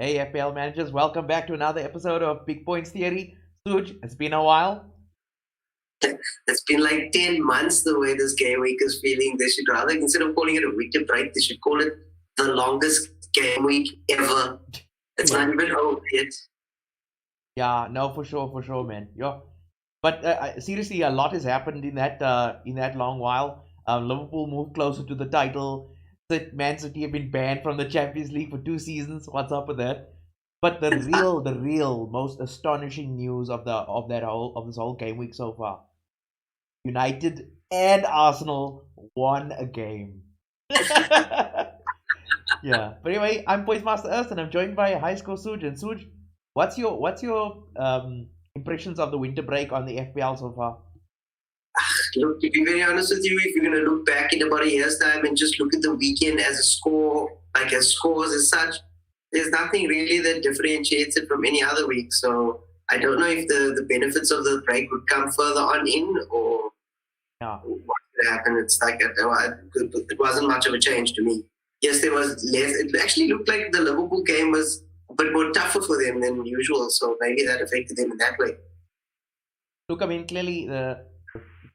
Hey, FPL managers, welcome back to another episode of Big Points Theory. Suj, it's been a while. It's been like 10 months the way this game week is feeling. They should rather, instead of calling it a winter break, they should call it the longest game week ever. It's Yeah. not even over yet. Yeah, no, for sure, man. Yeah, but seriously, a lot has happened in that long while. Liverpool moved closer to the title. Man City have been banned from the Champions League for 2 seasons. What's up with that? But the real, most astonishing news of this whole game week so far: United and Arsenal won a game. Yeah. But anyway, I'm Poise Master Earth and I'm joined by High Score Suj. And Suj, what's your impressions of the winter break on the FPL so far? Look, to be very honest with you, if you're going to look back in about a year's time and just look at the weekend as a score, like as scores as such, there's nothing really that differentiates it from any other week. So I don't know if the benefits of the break would come further on in or Yeah. what could happen. It's like it wasn't much of a change to me. Yes, there was less. It actually looked like the Liverpool game was a bit more tougher for them than usual. So maybe that affected them in that way. Look, I mean, clearly the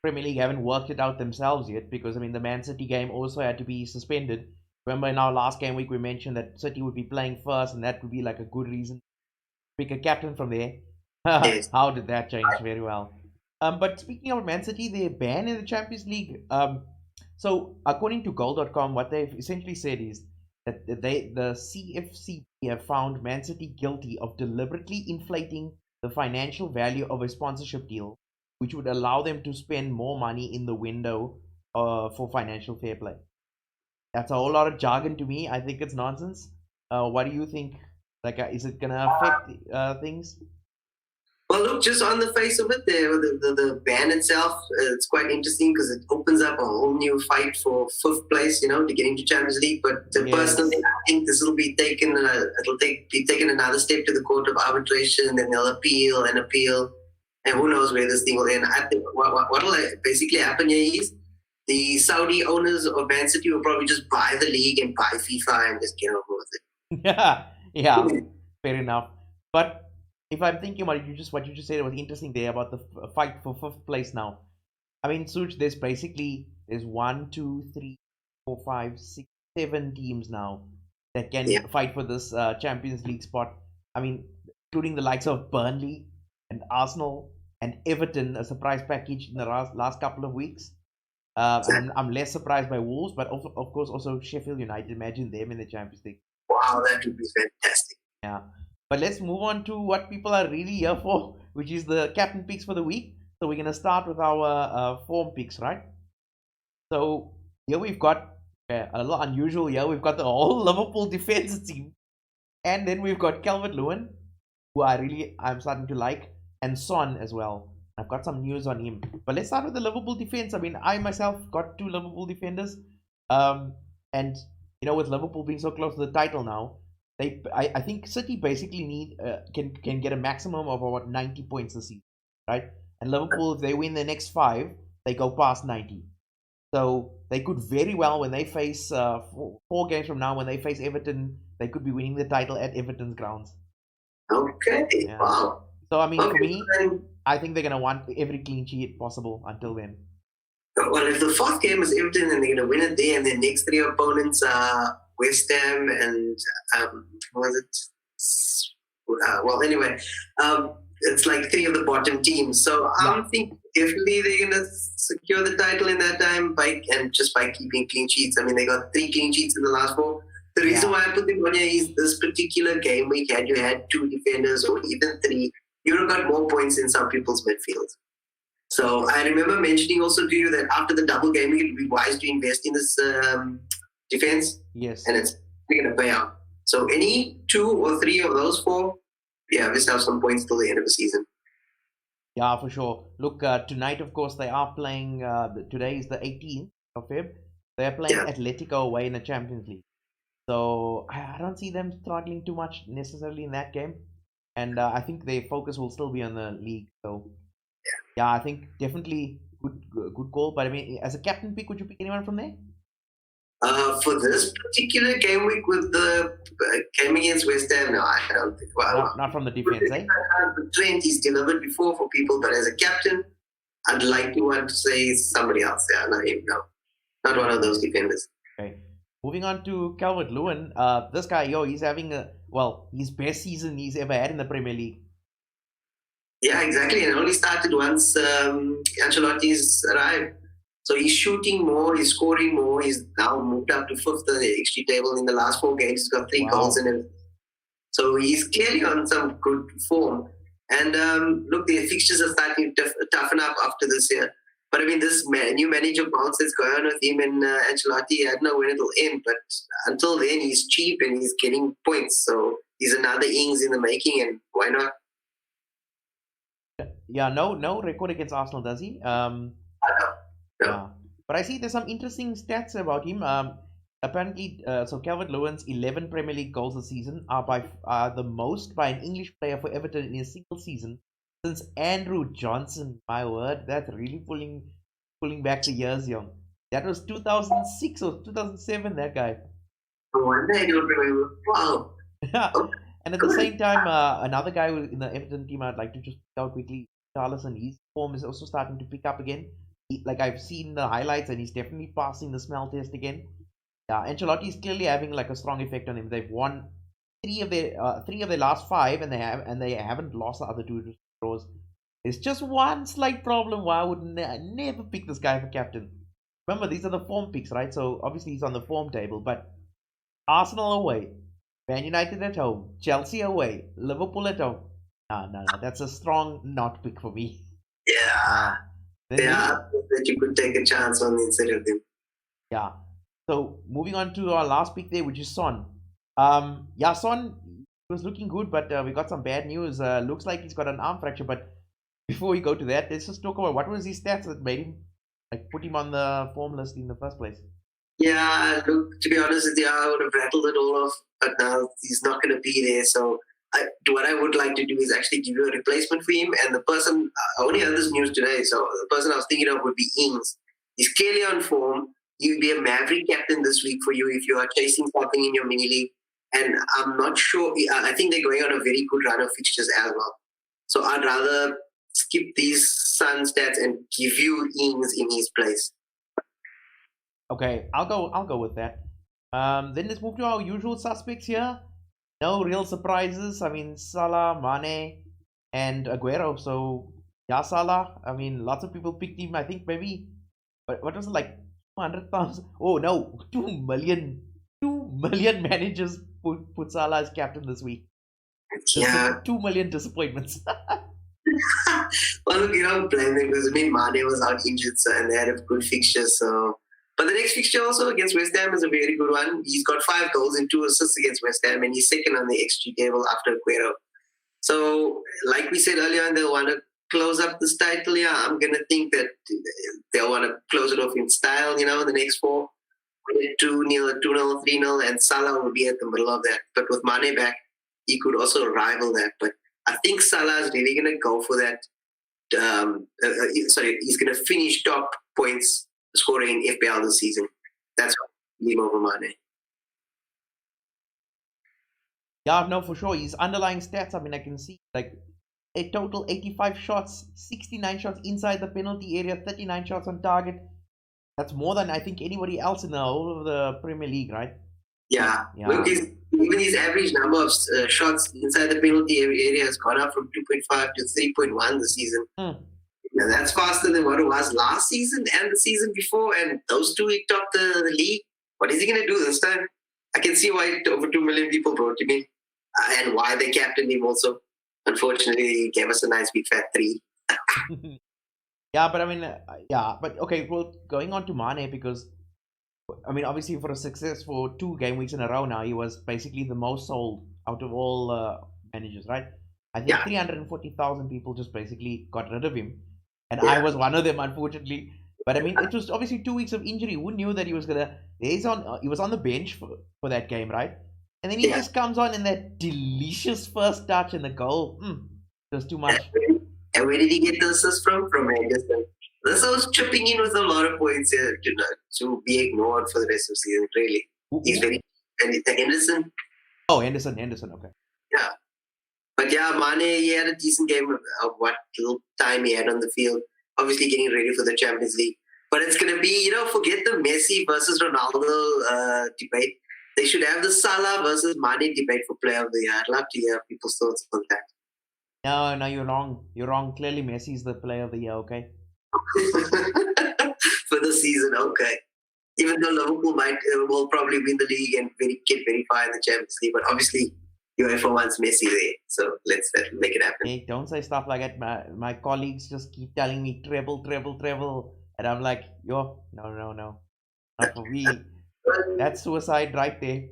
Premier League haven't worked it out themselves yet because, I mean, the Man City game also had to be suspended. Remember in our last game week, we mentioned that City would be playing first and that would be like a good reason to pick a captain from there. Yes. How did that change? Very well. But speaking of Man City, they're banned in the Champions League. So according to Goal.com, what they've essentially said is that the CFCP have found Man City guilty of deliberately inflating the financial value of a sponsorship deal, which would allow them to spend more money in the window for financial fair play. That's a whole lot of jargon to me. I think it's nonsense. What do you think? Like, is it gonna affect things? Well, look, just on the face of it, the ban itself, it's quite interesting because it opens up a whole new fight for fifth place, to get into Champions League. But Yes. personally, I think this will be taken. Be taken another step to the court of arbitration, then they'll appeal and appeal, and who knows where this thing will end. I think what will basically happen here is the Saudi owners of Man City will probably just buy the league and buy FIFA and just get over with it. Yeah, yeah, fair enough. But if I'm thinking about it, what you just said was interesting there about the fight for fifth place now. I mean, Such, there's one, two, three, four, five, six, 7 teams now that can Yeah. fight for this Champions League spot. I mean, including the likes of Burnley and Arsenal and Everton, a surprise package in the last couple of weeks. And I'm less surprised by Wolves, but of course also Sheffield United. Imagine them in the Champions League. Wow, that would be fantastic. Yeah. But let's move on to what people are really here for, which is the captain picks for the week. So we're going to start with our form picks, right? So here we've got a little unusual here. We've got the whole Liverpool defense team. And then we've got Calvert-Lewin, who I'm starting to like, and Son as well. I've got some news on him. But let's start with the Liverpool defense. I mean, I myself got 2 Liverpool defenders. And, with Liverpool being so close to the title now, I think City basically can get a maximum of about 90 points this season, right? And Liverpool, if they win the next 5, they go past 90. So they could very well, when they face 4 games from now, when they face Everton, they could be winning the title at Everton's grounds. Okay. Yeah. Wow. So I mean, Okay, for me, then, I think they're gonna want every clean sheet possible until then. well, if the fourth game is Everton and they're going to win it there, and their next 3 opponents are West Ham and what was it? Well, anyway, it's like 3 of the bottom teams. So I think definitely they're going to secure the title in that time by keeping clean sheets. I mean, they got 3 clean sheets in the last 4. The reason why I put them on here is this particular game week, had you had 2 defenders or even 3, you would have got more points in some people's midfield. So I remember mentioning also to you that after the double game week, it would be wise to invest in this defense. Yes. And it's going to pay out. So any 2 or 3 of those 4, yeah, just have some points till the end of the season. Yeah, for sure. Look, tonight, of course, they are playing. Today is the 18th of Feb. They're playing Atletico away in the Champions League. So I don't see them struggling too much necessarily in that game. And I think their focus will still be on the league. So yeah, I think definitely good call. But I mean, as a captain pick, would you pick anyone from there? For this particular game week with the game against West Ham, no, I don't think. Well, Not from the defense, eh? the trend he's delivered before for people, but as a captain, I'd like to want to say somebody else. Yeah, not him. No, not one of those defenders. Okay. Moving on to Calvert-Lewin. This guy, he's having his best season he's ever had in the Premier League. Yeah, exactly. And only started once Ancelotti's arrived. So he's shooting more, he's scoring more. He's now moved up to fifth on the XG table in the last 4 games. He's got 3 goals in it. So he's clearly on some good form. And look, the fixtures are starting to toughen up after this year. But I mean, this new manager bounce that's going on with him and Ancelotti, I don't know when it'll end. But until then, he's cheap and he's getting points. So he's another Ings in the making, and why not? Yeah, no record against Arsenal, does he? No. Yeah. But I see there's some interesting stats about him. Apparently, so Calvert-Lewin's 11 Premier League goals this season are the most by an English player for Everton in a single season since Andrew Johnson. My word, that's really pulling back the years, young. That was 2006 or 2007. That guy. Wow. And at the same time, another guy in the Everton team I'd like to just pick out quickly, Charlison. His form is also starting to pick up again. I've seen the highlights, and he's definitely passing the smell test again. Yeah, Ancelotti is clearly having like a strong effect on him. They've won 3 of their last 5, and they haven't lost the other 2 draws. There's just one slight problem why I would never pick this guy for captain. Remember, these are the form picks, right? So obviously he's on the form table, but Arsenal away, Man United at home, Chelsea away, Liverpool at home. No, that's a strong not pick for me. Yeah. That you could take a chance on instead of him. Yeah. So moving on to our last pick there, which is Son. Son was looking good, but we got some bad news. Looks like he's got an arm fracture. But before we go to that, let's just talk about what was his stats that made him put him on the form list in the first place. Yeah, look, to be honest with you, I would have rattled it all off, but now he's not going to be there. So what I would like to do is actually give you a replacement for him. And the person, I only heard this news today, so the person I was thinking of would be Ings. He's clearly on form. He would be a maverick captain this week for you if you are chasing something in your mini league. And I'm not sure, I think they're going on a very good run of fixtures as well. So I'd rather skip these Sun stats and give you Ings in his place. Okay, I'll go with that. Then let's move to our usual suspects here. No real surprises. I mean, Salah, Mane, and Aguero. So yeah, Salah. I mean, lots of people picked him. I think maybe what was it, like 200,000? Oh no, 2 million. 2 million managers put Salah as captain this week. Yeah. 2 million disappointments. Well, look, you don't blame them because Mane was out injured, and they had a good fixture. So, but the next fixture also against West Ham is a very good one. He's got 5 goals and 2 assists against West Ham, and he's second on the XG table after Aguero. So, like we said earlier, they'll want to close up this title. Yeah, I'm gonna think that they'll want to close it off in style. The next 4, 2-0, 2-0, 3-0, and Salah will be at the middle of that. But with Mane back, he could also rival that. But I think Salah is really going to go for that. He's going to finish top points scoring in FPL this season. That's what leave over Mane. Yeah, no, for sure. His underlying stats, I mean, I can see like a total 85 shots, 69 shots inside the penalty area, 39 shots on target. That's more than I think anybody else in the whole of the Premier League, right? Yeah. Look, even his average number of shots inside the penalty area has gone up from 2.5 to 3.1 this season. Now, that's faster than what it was last season and the season before. And those 2, he topped the league. What is he going to do this time? I can see why over 2 million people brought him in and why they captained him also. Unfortunately, he gave us a nice big fat 3. Yeah, but I mean, but okay, well, going on to Mane, because I mean, obviously for a success for 2 game weeks in a row now, he was basically the most sold out of all managers, right? I think 340,000 people just basically got rid of him, and I was one of them, unfortunately. But I mean, it was obviously 2 weeks of injury. Who knew that he was he was on the bench for that game, right? And then he just comes on in that delicious first touch and the goal. It was too much. And where did he get the assist from? From Anderson. This was chipping in with a lot of points here, to be ignored for the rest of the season, really. He's very... And Henderson? Oh, Henderson, okay. Yeah. But yeah, Mane, he had a decent game of what little time he had on the field. Obviously getting ready for the Champions League. But it's going to be, forget the Messi versus Ronaldo debate. They should have the Salah versus Mane debate for Player of the Year. I'd love to hear people's thoughts on that. No, you're wrong. You're wrong. Clearly, Messi's the Player of the Year, okay? For the season, okay. Even though Liverpool will probably win the league and get very far in the Champions League, but obviously UEFA wants Messi there, so let's make it happen. Hey, don't say stuff like that. My colleagues just keep telling me treble, and I'm like, no, not for me. That's suicide right there.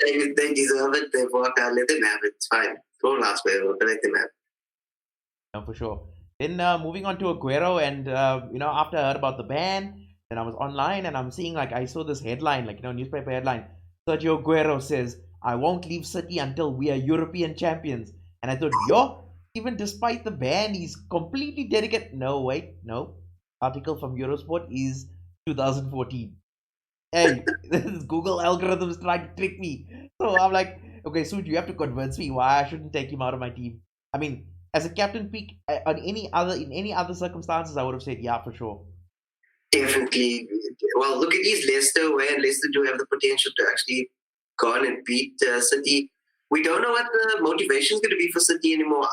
If they deserve it, they've worked out. Let them have it. It's fine. It won't last forever, but let them have it. No, for sure. Then moving on to Aguero, and after I heard about the ban, then I was online and I'm seeing I saw this headline, newspaper headline. Sergio Aguero says, "I won't leave City until we are European champions." And I thought, even despite the ban, he's completely dedicated. No, wait, no. Article from Eurosport is 2014. Hey, this Google algorithms trying to trick me. So I'm like, okay, so you have to convince me why I shouldn't take him out of my team. I mean, as a captain pick in any other circumstances, I would have said yeah for sure. Definitely. Well, look at these Leicester way, and Leicester do have the potential to actually go on and beat City. We don't know what the motivation is going to be for City anymore.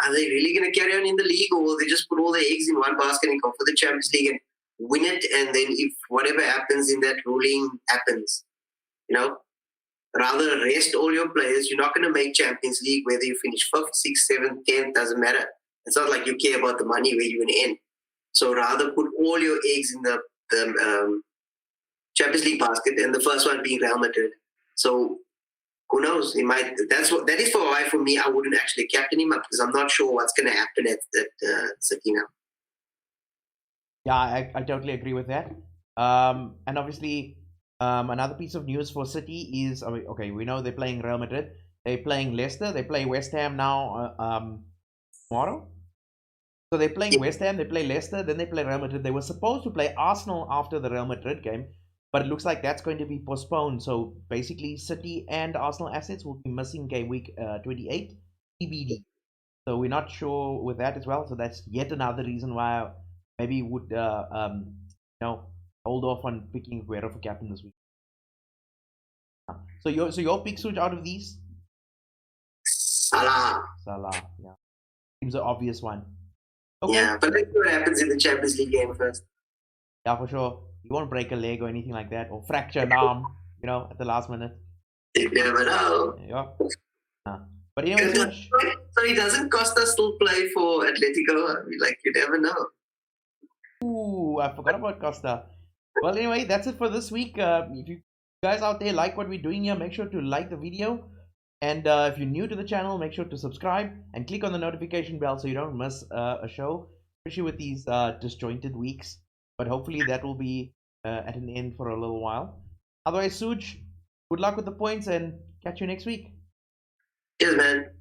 Are they really going to carry on in the league, or will they just put all their eggs in one basket and go for the Champions League and win it? And then if whatever happens in that ruling happens, rather rest all your players. You're not going to make Champions League whether you finish 5th, 6th, 7th, 10th, doesn't matter. It's not like you care about the money where you're going to end. So rather put all your eggs in the Champions League basket, and the first one being Real Madrid. So who knows? He might. That is why for me I wouldn't actually captain him up, because I'm not sure what's going to happen at City now. Yeah, I totally agree with that. And obviously, another piece of news for City is, okay, we know they're playing Real Madrid, they're playing Leicester, they play West Ham now tomorrow. So they're playing West Ham, they play Leicester, then they play Real Madrid. They were supposed to play Arsenal after the Real Madrid game, but it looks like that's going to be postponed. So basically, City and Arsenal assets will be missing game week 28 TBD. So we're not sure with that as well. So that's yet another reason why maybe would hold off on picking Aguero for captain this week. So your pick, switch out of these? Salah, yeah. Seems an obvious one. Okay. Yeah, but let's see what happens in the Champions League game first. Yeah, for sure. You won't break a leg or anything like that, or fracture an arm, at the last minute. You never know. Yeah. But anyway, so it doesn't cost us to play for Atletico. You never know. Ooh, I forgot about Costa. Well, anyway, that's it for this week. If you guys out there like what we're doing here, make sure to like the video. And if you're new to the channel, make sure to subscribe and click on the notification bell so you don't miss a show, especially with these disjointed weeks. But hopefully that will be at an end for a little while. Otherwise, Suj, good luck with the points and catch you next week. Cheers, man.